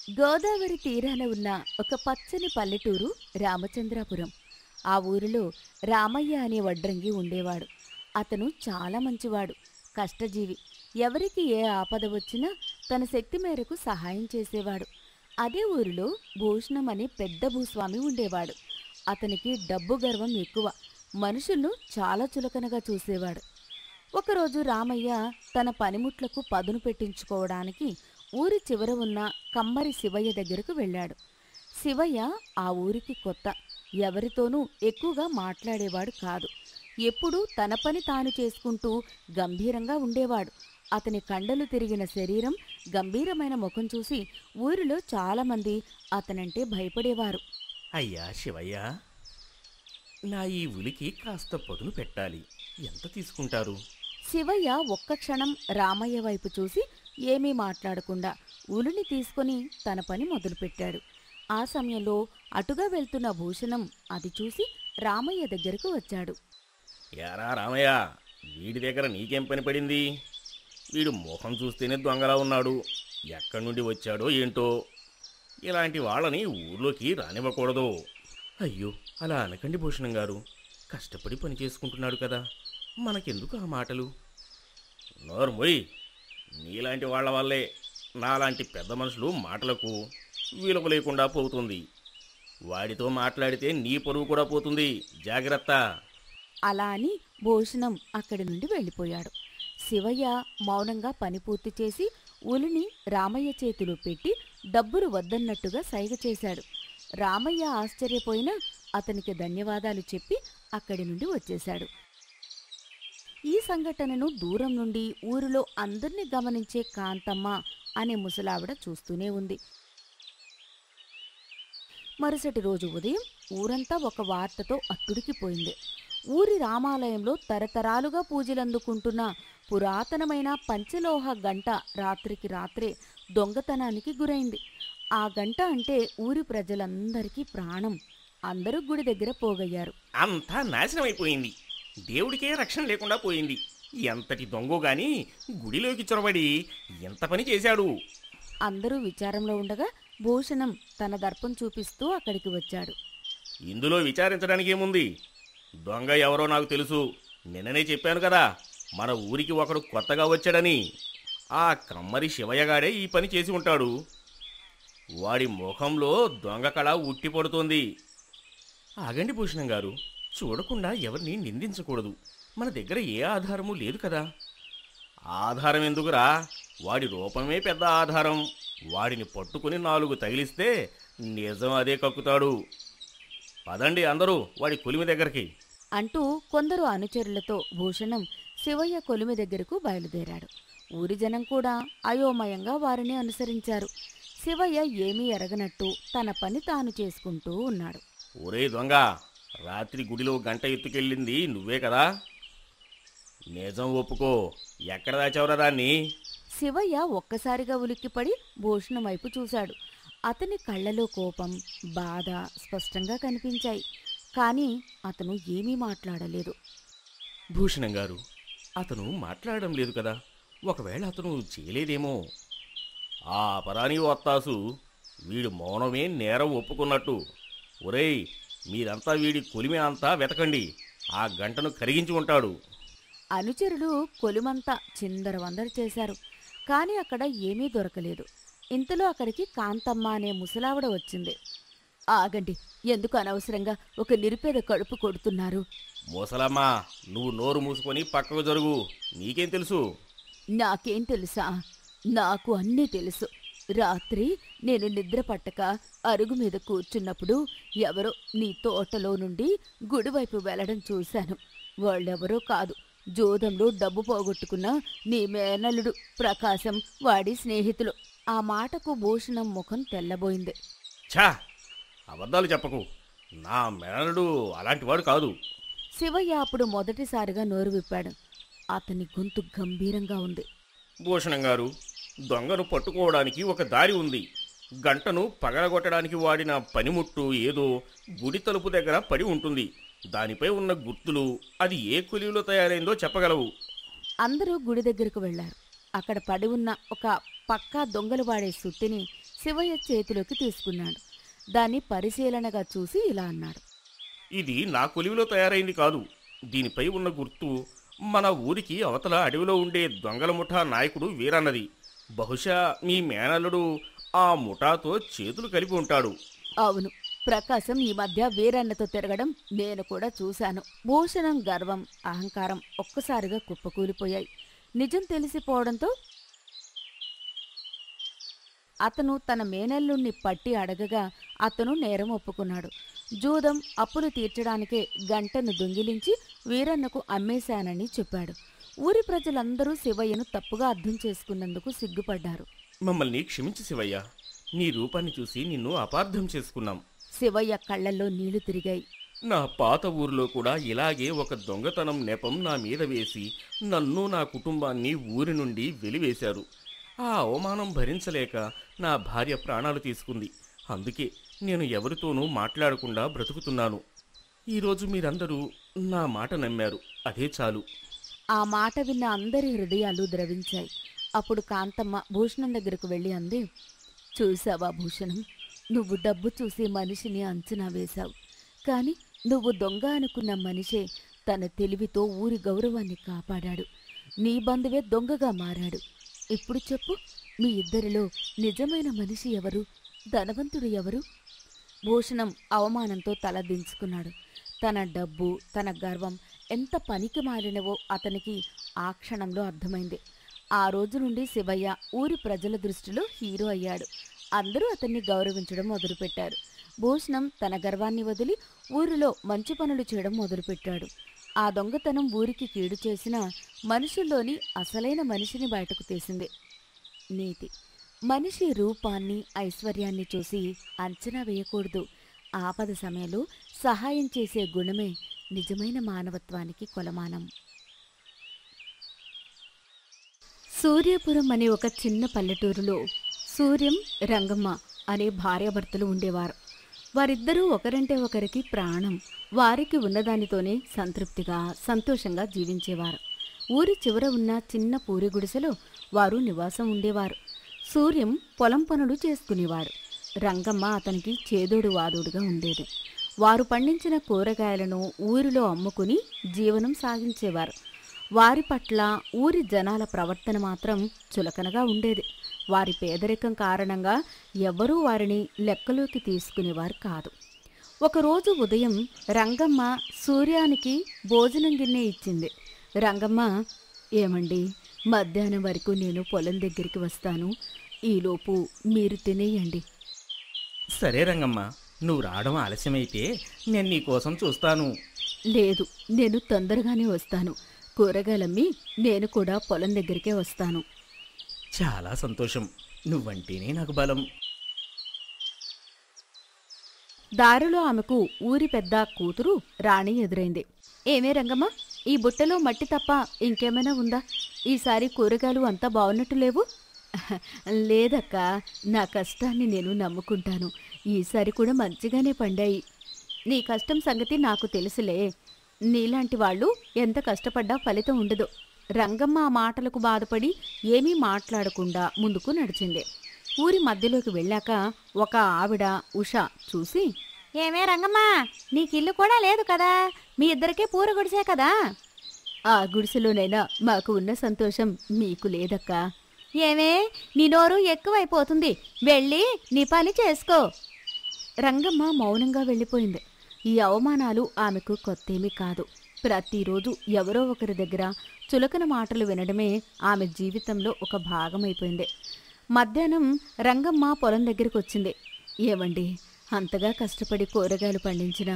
గోదావరి తీరాన ఉన్న ఒక పచ్చని పల్లెటూరు రామచంద్రాపురం. ఆ ఊరిలో రామయ్య అనే వడ్రంగి ఉండేవాడు. అతను చాలా మంచివాడు, కష్టజీవి. ఎవరికి ఏ ఆపద వచ్చినా తన శక్తి మేరకు సహాయం చేసేవాడు. అదే ఊరిలో భూషణం అనే పెద్ద భూస్వామి ఉండేవాడు. అతనికి డబ్బు గర్వం ఎక్కువ. మనుషులను చాలా చులకనగా చూసేవాడు. ఒకరోజు రామయ్య తన పనిముట్లకు పదును పెట్టించుకోవడానికి ఊరి చివర ఉన్న కమ్మరి శివయ్య దగ్గరకు వెళ్ళాడు. శివయ్య ఆ ఊరికి కొత్త. ఎవరితోనూ ఎక్కువగా మాట్లాడేవాడు కాదు. ఎప్పుడూ తన పని తాను చేసుకుంటూ గంభీరంగా ఉండేవాడు. అతని కండలు తిరిగిన శరీరం, గంభీరమైన ముఖం చూసి ఊరిలో చాలామంది అతనంటే భయపడేవారు. అయ్యా శివయ్య, నా ఈ ఉలికి కాస్త పదును పెట్టాలి. ఎంత తీసుకుంటారు? శివయ్య ఒక్క క్షణం రామయ్య వైపు చూసి ఏమీ మాట్లాడకుండా ఉలిని తీసుకొని తన పని మొదలుపెట్టాడు. ఆ సమయంలో అటుగా వెళ్తున్న భూషణం అది చూసి రామయ్య దగ్గరకు వచ్చాడు. యారా రామయ్య, వీడి దగ్గర నీకేం పని పడింది? వీడు ముఖం చూస్తేనే దొంగలా ఉన్నాడు. ఎక్కడి నుండి వచ్చాడో ఏంటో. ఇలాంటి వాళ్ళని ఊర్లోకి రానివ్వకూడదు. అయ్యో, అలా అనకండి భూషణం గారు. కష్టపడి పని చేసుకుంటున్నాడు కదా, మనకెందుకు ఆ మాటలు? నోర్మొయ్, నీలాంటి వాళ్ల వల్లే నాలాంటి పెద్ద మనుషులు మాటలకు విలువ లేకుండా పోతుంది. వాడితో మాట్లాడితే నీ పరువు కూడా పోతుంది. జాగ్రత్త. అలా అని భూషణం అక్కడి నుండి వెళ్ళిపోయాడు. శివయ్య మౌనంగా పని పూర్తి చేసి ఉలిని రామయ్య చేతిలో పెట్టి డబ్బులు వద్దన్నట్టుగా సైగ చేశాడు. రామయ్య ఆశ్చర్యపోయినా అతనికి ధన్యవాదాలు చెప్పి అక్కడి నుండి వచ్చేశాడు. ఈ సంఘటనను దూరం నుండి ఊరిలో అందర్నీ గమనించే కాంతమ్మ అనే ముసలావిడ చూస్తూనే ఉంది. మరుసటి రోజు ఉదయం ఊరంతా ఒక వార్తతో అట్టుడికిపోయింది. ఊరి రామాలయంలో తరతరాలుగా పూజలందుకుంటున్న పురాతనమైన పంచలోహ గంట రాత్రికి రాత్రే దొంగతనానికి గురైంది. ఆ గంట అంటే ఊరి ప్రజలందరికీ ప్రాణం. అందరూ గుడి దగ్గర పోగయ్యారు. అంతా నాశనమైపోయింది. దేవుడికే రక్షణ లేకుండా పోయింది. ఎంతటి దొంగో గాని గుడిలోకి చొరబడి ఎంత పని చేశాడు. అందరూ విచారంలో ఉండగా భూషణం తన దర్పం చూపిస్తూ అక్కడికి వచ్చాడు. ఇందులో విచారించడానికి ఏముంది? దొంగ ఎవరో నాకు తెలుసు. నిన్ననే చెప్పాను కదా, మన ఊరికి ఒకడు కొత్తగా వచ్చాడని. ఆ కమ్మరి శివయ్యగాడే ఈ పని చేసి ఉంటాడు. వాడి ముఖంలో దొంగ కళ ఉట్టిపడుతోంది. ఆగండి భూషణం గారు, చూడకుండా ఎవరిని నిందించకూడదు. మన దగ్గర ఏ ఆధారము లేదు కదా. ఆధారం ఎందుకురా? వాడి రూపమే పెద్ద ఆధారం. వాడిని పట్టుకుని 4 తగిలిస్తే నిజం అదే కక్కుతాడు. పదండి అందరూ వాడి కొలిమి దగ్గరికి అంటూ కొందరు అనుచరులతో భూషణం శివయ్య కొలిమి దగ్గరకు బయలుదేరాడు. ఊరి జనం కూడా అయోమయంగా వారిని అనుసరించారు. శివయ్య ఏమీ ఎరగనట్టు తన పని తాను చేసుకుంటూ ఉన్నాడు. ఒరే దొంగ, రాత్రి గుడిలో గంట ఎత్తుకెళ్ళింది నువ్వే కదా? నిజం ఒప్పుకో. ఎక్కడ దాచావురా దాన్ని? శివయ్య ఒక్కసారిగా ఉలిక్కిపడి భూషణం వైపు చూశాడు. అతని కళ్ళలో కోపం, బాధ స్పష్టంగా కనిపించాయి. కానీ అతను ఏమీ మాట్లాడలేదు. భూషణం గారు, అతను మాట్లాడడం లేదు కదా. ఒకవేళ అతను చేయలేదేమో. ఆ పరాని వత్తాసు వీడు మౌనమే నేరం ఒప్పుకున్నట్టు. ఒరేయ్, మీరంతా వీడి కొలిమి అంతా వెతకండి. ఆ గంటను కరిగించి ఉంటాడు. అనుచరులు కొలిమంతా చిందరవందర చేశారు. కాని అక్కడ ఏమీ దొరకలేదు. ఇంతలో అక్కడికి కాంతమ్మ అనే ముసలావిడ వచ్చింది. ఆగండి, ఎందుకు అనవసరంగా ఒక నిరుపేద కడుపు కొడుతున్నారు? ముసలమ్మా, నువ్వు నోరు మూసుకొని పక్కకు జరుగు. నీకేం తెలుసు? నాకేం తెలుసా? నాకు అన్నీ తెలుసు. రాత్రి నేను నిద్ర పట్టక అరుగు మీద కూర్చున్నప్పుడు ఎవరో నీ తోటలో నుండి గుడివైపు వెళ్లడం చూశాను. వాళ్ళెవరో కాదు, జోదంలో డబ్బు పోగొట్టుకున్న నీ మేనల్లుడు ప్రకాశం, వాడి స్నేహితులు. ఆ మాటకు భూషణం ముఖం తెల్లబోయింది. ఛా, అబద్ధాలు చెప్పకు. నా మేనలుడు అలాంటివాడు కాదు. శివయ్య అప్పుడు మొదటిసారిగా నోరు విప్పాడు. అతని గొంతు గంభీరంగా ఉంది. భూషణం గారు, దొంగను పట్టుకోవడానికి ఒక దారి ఉంది. గంటను పగలగొట్టడానికి వాడిన పనిముట్టు ఏదో గుడి తలుపు దగ్గర పడి ఉంటుంది. దానిపై ఉన్న గుర్తులు అది ఏ కొలివిలో తయారైందో చెప్పగలవు. అందరూ గుడి దగ్గరకు వెళ్లారు. అక్కడ పడి ఉన్న ఒక పక్కా దొంగలు వాడే సుత్తిని శివయ్య చేతిలోకి తీసుకున్నాడు. దాన్ని పరిశీలనగా చూసి ఇలా అన్నాడు. ఇది నా కొలివిలో తయారైంది కాదు. దీనిపై ఉన్న గుర్తు మన ఊరికి అవతల అడవిలో ఉండే దొంగల ముఠా నాయకుడు వీరన్నది. బహుశా మీ మేనల్లుడు ఆ ముఠాతో చేతులు కలిపి ఉంటాడు. అవును, ప్రకాశం ఈ మధ్య వీరన్నతో తిరగడం నేను కూడా చూశాను. భూషణం గర్వం, అహంకారం ఒక్కసారిగా కుప్పకూలిపోయాయి. నిజం తెలిసిపోవడంతో అతను తన మేనల్లుణ్ణి పట్టి అడగగా అతను నేరం ఒప్పుకున్నాడు. జూదం అప్పులు తీర్చడానికే గంటను దొంగిలించి వీరన్నకు అమ్మేశానని చెప్పాడు. ఊరి ప్రజలందరూ శివయ్యను తప్పుగా అర్థం చేసుకున్నందుకు సిగ్గుపడ్డారు. మమ్మల్ని క్షమించు శివయ్య. నీ రూపాన్ని చూసి నిన్ను అపార్థం చేసుకున్నాం. శివయ్య కళ్లల్లో నీళ్లు తిరిగాయి. నా పాత ఊరిలో కూడా ఇలాగే ఒక దొంగతనం నెపం నా మీద వేసి నన్ను నా కుటుంబాన్ని ఊరి నుండి వెలివేశారు. ఆ అవమానం భరించలేక నా భార్య ప్రాణాలు తీసుకుంది. అందుకే నేను ఎవరితోనూ మాట్లాడకుండా బ్రతుకుతున్నాను. ఈరోజు మీరందరూ నా మాట నమ్మారు, అదే చాలు. ఆ మాట విన్న అందరి హృదయాలు ద్రవించాయి. అప్పుడు కాంతమ్మ భూషణం దగ్గరకు వెళ్ళి అంది, చూసావా భూషణం, నువ్వు డబ్బు చూసి మనిషిని అంచనా వేశావు. కాని నువ్వు దొంగ అనుకున్న మనిషే తన తెలివితో ఊరి గౌరవాన్ని కాపాడాడు. నీ బంధువే దొంగగా మారాడు. ఇప్పుడు చెప్పు, మీ ఇద్దరిలో నిజమైన మనిషి ఎవరు, ధనవంతుడు ఎవరు? భూషణం అవమానంతో తల దించుకున్నాడు. తన డబ్బు, తన గర్వం ఎంత పనికి మాలినవో అతనికి ఆ క్షణంలో అర్థమైంది. ఆ రోజు నుండి శివయ్య ఊరి ప్రజల దృష్టిలో హీరో అయ్యాడు. అందరూ అతన్ని గౌరవించడం మొదలుపెట్టారు. భూషణం తన గర్వాన్ని వదిలి ఊరిలో మంచి పనులు చేయడం మొదలుపెట్టాడు. ఆ దొంగతనం ఊరికి కీడు చేసిన మనుషుల్లోని అసలైన మనిషిని బయటకు తీసింది. నీతి: మనిషి రూపాన్ని, ఐశ్వర్యాన్ని చూసి అంచనా వేయకూడదు. ఆపద సమయంలో సహాయం చేసే గుణమే నిజమైన మానవత్వానికి కొలమానం. సూర్యాపురం అనే ఒక చిన్న పల్లెటూరులో సూర్యం, రంగమ్మ అనే భార్యాభర్తలు ఉండేవారు. వారిద్దరూ ఒకరంటే ఒకరికి ప్రాణం. వారికి ఉన్నదానితోనే సంతృప్తిగా, సంతోషంగా జీవించేవారు. ఊరి చివర ఉన్న చిన్న పూరి గుడిసెలో వారు నివాసం ఉండేవారు. సూర్యం పొలం పనులు చేసుకునేవాడు. రంగమ్మ అతనికి చేదోడు వాదోడుగా ఉండేది. వారు పండించిన కూరగాయలను ఊరిలో అమ్ముకుని జీవనం సాగించేవారు. వారి పట్ల ఊరి జనాల ప్రవర్తన మాత్రం చులకనగా ఉండేది. వారి పేదరికం కారణంగా ఎవ్వరూ వారిని లెక్కలోకి తీసుకునేవారు కాదు. ఒకరోజు ఉదయం రంగమ్మ సూర్యానికి భోజనం గిన్నె ఇచ్చింది. రంగమ్మ, ఏమండి, మధ్యాహ్నం వరకు నేను పొలం దగ్గరికి వస్తాను, ఈలోపు మీరు తినేయండి. సరే రంగమ్మ, నువ్వు రావడం ఆలస్యమైతే నేను నీకోసం చూస్తాను. లేదు, నేను తొందరగానే వస్తాను. కూరగాయలమ్మి నేను కూడా పొలం దగ్గరికే వస్తాను. చాలా సంతోషం. నువ్వంటేనే నాకు బలం. దారిలో ఆమెకు ఊరి పెద్ద కూతురు రాణి ఎదురైంది. ఏమే రంగమ్మ, ఈ బుట్టలో మట్టి తప్ప ఇంకేమైనా ఉందా? ఈసారి కూరగాయలు అంతా బాగున్నట్టు లేవు. లేదక్క, నా కష్టాన్ని నేను నమ్ముకుంటాను. ఈసారి కూడా మంచిగానే పండాయి. నీ కష్టం సంగతి నాకు తెలుసులే. నీలాంటి వాళ్ళు ఎంత కష్టపడ్డా ఫలితం ఉండదు. రంగమ్మ ఆ మాటలకు బాధపడి ఏమీ మాట్లాడకుండా ముందుకు నడిచింది. ఊరి మధ్యలోకి వెళ్ళాక ఒక ఆవిడ ఉష చూసి, ఏమే రంగమ్మ, నీకిల్లు కూడా లేదు కదా, మీ ఇద్దరికే పూర గుడిసే కదా. ఆ గుడిసెలోనైనా మాకు ఉన్న సంతోషం మీకు లేదక్కా. ఏమే, నీ నోరు ఎక్కువైపోతుంది, వెళ్ళి నీ పని చేసుకో. రంగమ్మ మౌనంగా వెళ్ళిపోయింది. ఈ అవమానాలు ఆమెకు కొత్తేమీ కాదు. ప్రతిరోజు ఎవరో ఒకరి దగ్గర చులకన మాటలు వినడమే ఆమె జీవితంలో ఒక భాగమైపోయింది. మధ్యాహ్నం రంగమ్మ పొలం దగ్గరికి వచ్చింది. ఏమండి, అంతగా కష్టపడి కూరగాయలు పండించిన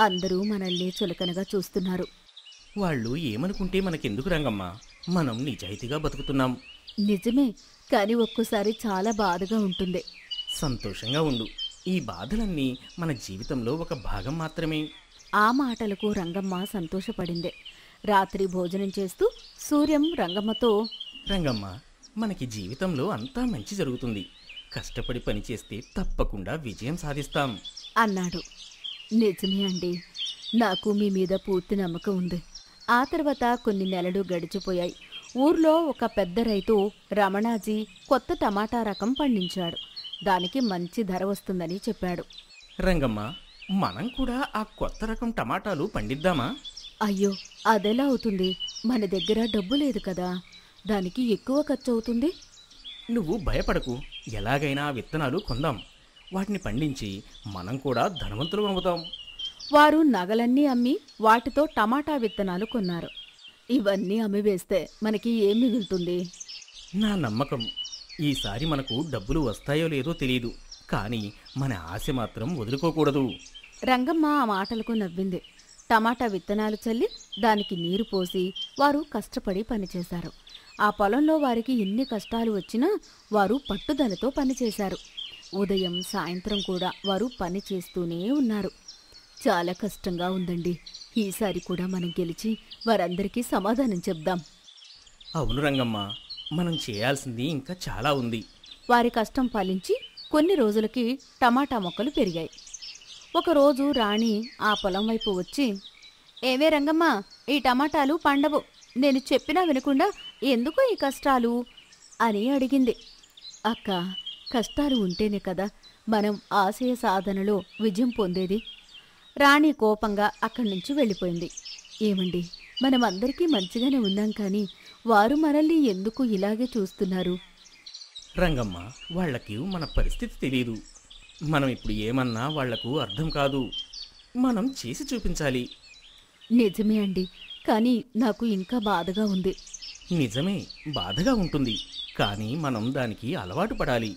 అందరూ మనల్ని చులకనగా చూస్తున్నారు. వాళ్ళు ఏమనుకుంటే మనకెందుకు రంగమ్మ, మనం నిజాయితీగా బతుకుతున్నాం. నిజమే, కానీ ఒక్కోసారి చాలా బాధగా ఉంటుంది. సంతోషంగా ఉండు. ఈ బాధలన్నీ మన జీవితంలో ఒక భాగం మాత్రమే. ఆ మాటలకు రంగమ్మ సంతోషపడింది. రాత్రి భోజనం చేస్తూ సూర్యం రంగమ్మతో, రంగమ్మ, మనకి జీవితంలో అంతా మంచి జరుగుతుంది. కష్టపడి పనిచేస్తే తప్పకుండా విజయం సాధిస్తాం అన్నాడు. నిజమే అండి, నాకు మీ మీద పూర్తి నమ్మకం ఉంది. ఆ తర్వాత కొన్ని నెలలు గడిచిపోయాయి. ఊర్లో ఒక పెద్ద రైతు రమణాజీ కొత్త టమాటా రకం పండించాడు. దానికి మంచి ధర వస్తుందని చెప్పాడు. రంగమ్మ, మనం కూడా ఆ కొత్త రకం టమాటాలు పండిద్దామా? అయ్యో, అదెలా అవుతుంది? మన దగ్గర డబ్బు లేదు కదా, దానికి ఎక్కువ ఖర్చు అవుతుంది. నువ్వు భయపడకు, ఎలాగైనా ఆ విత్తనాలు కొందాం. వాటిని పండించి మనం కూడా ధనవంతులు అవుతాం. వారు నగలన్నీ అమ్మి వాటితో టమాటా విత్తనాలు కొన్నారు. ఇవన్నీ అమ్మివేస్తే మనకి ఏం మిగులుతుంది? నా నమ్మకం, ఈసారి మనకు డబ్బులు వస్తాయో లేదో తెలియదు, కానీ మన ఆశ మాత్రం వదులుకోకూడదు. రంగమ్మ ఆ మాటలకు నవ్వింది. టమాటా విత్తనాలు చల్లి దానికి నీరు పోసి వారు కష్టపడి పనిచేశారు. ఆ పొలంలో వారికి ఎన్ని కష్టాలు వచ్చినా వారు పట్టుదలతో పనిచేశారు. ఉదయం సాయంత్రం కూడా వారు పని చేస్తూనే ఉన్నారు. చాలా కష్టంగా ఉందండి. ఈసారి కూడా మనం గెలిచి వారందరికీ సమాధానం చెప్దాం. అవును రంగమ్మ, మనం చేయాల్సింది ఇంకా చాలా ఉంది. వారి కష్టం ఫలించి కొన్ని రోజులకి టమాటా మొక్కలు పెరిగాయి. ఒకరోజు రాణి ఆ పొలం వైపు వచ్చి, ఏవే రంగమ్మ, ఈ టమాటాలు పండవు. నేను చెప్పినా వినకుండా ఎందుకు ఈ కష్టాలు అని అడిగింది. అక్క, కష్టాలు ఉంటేనే కదా మనం ఆశయ సాధనలో విజయం పొందేది. రాణి కోపంగా అక్కడి నుంచి వెళ్ళిపోయింది. ఏమండి, మనం అందరికీ మంచిగానే ఉన్నాం, కానీ వారు మనల్ని ఎందుకు ఇలాగే చూస్తున్నారు? రంగమ్మ, వాళ్లకు మన పరిస్థితి తెలియదు. మనం ఇప్పుడు ఏమన్నా వాళ్లకు అర్థం కాదు. మనం చేసి చూపించాలి. నిజమే అండి, కానీ నాకు ఇంకా బాధగా ఉంది. నిజమే, బాధగా ఉంటుంది, కానీ మనం దానికి అలవాటు పడాలి.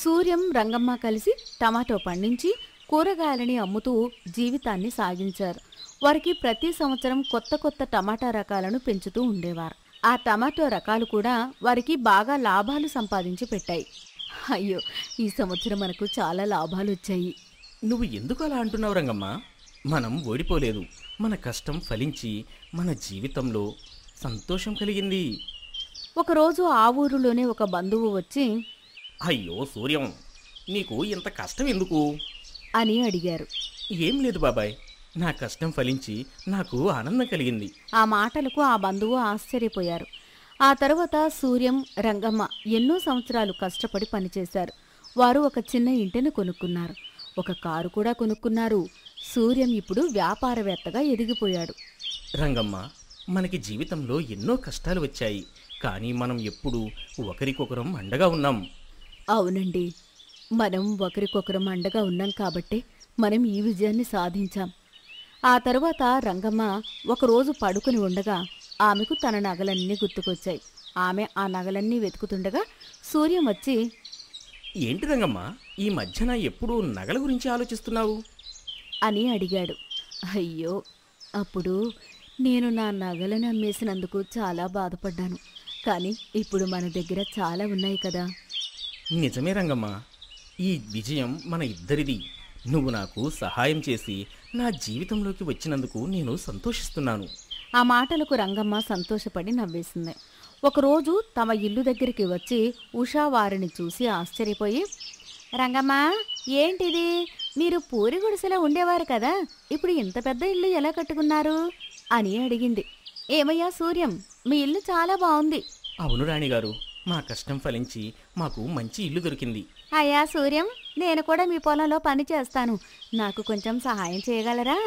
సూర్యం, రంగమ్మ కలిసి టమాటో పండించి కూరగాయలని అమ్ముతూ జీవితాన్ని సాగించారు. వారికి ప్రతి సంవత్సరం కొత్త కొత్త టమాటా రకాలను పెంచుతూ ఉండేవారు. ఆ టమాటో రకాలు కూడా వారికి బాగా లాభాలు సంపాదించి పెట్టాయి. అయ్యో, ఈ సంవత్సరం మనకు చాలా లాభాలు వచ్చాయి. నువ్వు ఎందుకు అలా అంటున్నావు రంగమ్మ? మనం ఓడిపోలేదు. మన కష్టం ఫలించి మన జీవితంలో సంతోషం కలిగింది. ఒకరోజు ఆ ఊరిలోనే ఒక బంధువు వచ్చి, అయ్యో సూర్యం, నీకు ఇంత కష్టం ఎందుకు అని అడిగారు. ఏం లేదు బాబాయ్, నా కష్టం ఫలించి నాకు ఆనందం కలిగింది. ఆ మాటలకు ఆ బంధువు ఆశ్చర్యపోయారు. ఆ తరువాత సూర్యం, రంగమ్మ ఎన్నో సంవత్సరాలు కష్టపడి పనిచేశారు. వారు ఒక చిన్న ఇంటిని కొనుక్కున్నారు. ఒక కారు కూడా కొనుక్కున్నారు. సూర్యం ఇప్పుడు వ్యాపారవేత్తగా ఎదిగిపోయాడు. రంగమ్మ, మనకి జీవితంలో ఎన్నో కష్టాలు వచ్చాయి, కానీ మనం ఎప్పుడూ ఒకరికొకరం అండగా ఉన్నాం. అవునండి, మనం ఒకరికొకరం అండగా ఉన్నాం కాబట్టే మనం ఈ విజయాన్ని సాధించాం. ఆ తరువాత రంగమ్మ ఒకరోజు పడుకుని ఉండగా ఆమెకు తన నగలన్నీ గుర్తుకొచ్చాయి. ఆమె ఆ నగలన్నీ వెతుకుతుండగా సూర్యం వచ్చి, ఏంటి రంగమ్మ, ఈ మధ్యన ఎప్పుడూ నగల గురించి ఆలోచిస్తున్నావు అని అడిగాడు. అయ్యో, అప్పుడు నేను నా నగలను అమ్మేసినందుకు చాలా బాధపడ్డాను. కానీ ఇప్పుడు మన దగ్గర చాలా ఉన్నాయి కదా. నిజమే రంగమ్మ, ఈ విజయం మన ఇద్దరిది. నువ్వు నాకు సహాయం చేసి నా జీవితంలోకి వచ్చినందుకు నేను సంతోషిస్తున్నాను. ఆ మాటలకు రంగమ్మ సంతోషపడి నవ్వేసింది. ఒకరోజు తమ ఇల్లు దగ్గరికి వచ్చి ఉషా వారిని చూసి ఆశ్చర్యపోయి, రంగమ్మ, ఏంటిది? మీరు పూరి గుడిసెలో ఉండేవారు కదా, ఇప్పుడు ఇంత పెద్ద ఇల్లు ఎలా కట్టుకున్నారు అని అడిగింది. ఏమయ్యా సూర్యం, మీ ఇల్లు చాలా బాగుంది. అవును రాణిగారు, మా కష్టం ఫలించి మాకు మంచి ఇల్లు దొరికింది. అయ్యా సూర్యం, నేను కూడా మీ పొలంలో పని చేస్తాను. నాకు కొంచెం సహాయం చేయగలరా?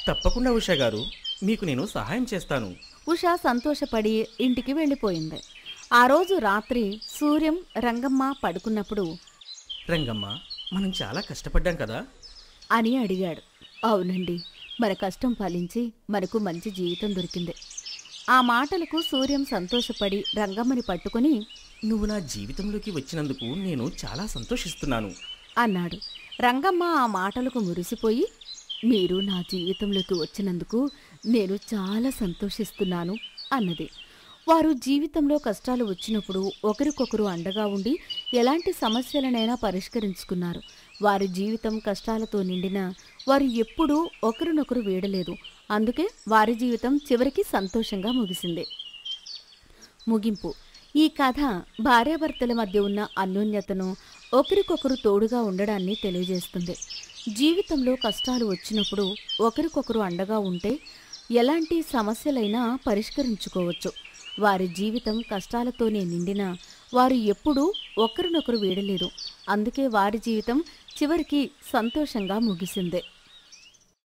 తప్పకుండా ఉషా గారు, మీకు నేను సహాయం చేస్తాను. ఉషా సంతోషపడి ఇంటికి వెళ్ళిపోయింది. ఆ రోజు రాత్రి సూర్యం, రంగమ్మ పడుకున్నప్పుడు, రంగమ్మ, మనం చాలా కష్టపడ్డాం కదా అని అడిగాడు. అవునండి, మన కష్టం ఫలించి మనకు మంచి జీవితం దొరికింది. ఆ మాటలకు సూర్యం సంతోషపడి రంగమ్మని పట్టుకుని, నువ్వు నా జీవితంలోకి వచ్చినందుకు నేను చాలా సంతోషిస్తున్నాను అన్నాడు. రంగమ్మ ఆ మాటలకు మురిసిపోయి, మీరు నా జీవితంలోకి వచ్చినందుకు నేను చాలా సంతోషిస్తున్నాను అన్నది. వారు జీవితంలో కష్టాలు వచ్చినప్పుడు ఒకరికొకరు అండగా ఉండి ఎలాంటి సమస్యలనైనా పరిష్కరించుకున్నారు. వారి జీవితం కష్టాలతో నిండినా వారు ఎప్పుడూ ఒకరినొకరు వీడలేదు. అందుకే వారి జీవితం చివరికి సంతోషంగా ముగిసింది. ముగింపు. ఈ కథ భార్యాభర్తల మధ్య ఉన్న అన్యోన్యతను, ఒకరికొకరు తోడుగా ఉండడాన్ని తెలియజేస్తుంది. జీవితంలో కష్టాలు వచ్చినప్పుడు ఒకరికొకరు అండగా ఉంటే ఎలాంటి సమస్యలైనా పరిష్కరించుకోవచ్చు. వారి జీవితం కష్టాలతోనే నిండినా వారు ఎప్పుడూ ఒకరినొకరు వీడలేదు. అందుకే వారి జీవితం చివరికి సంతోషంగా ముగిసిందే.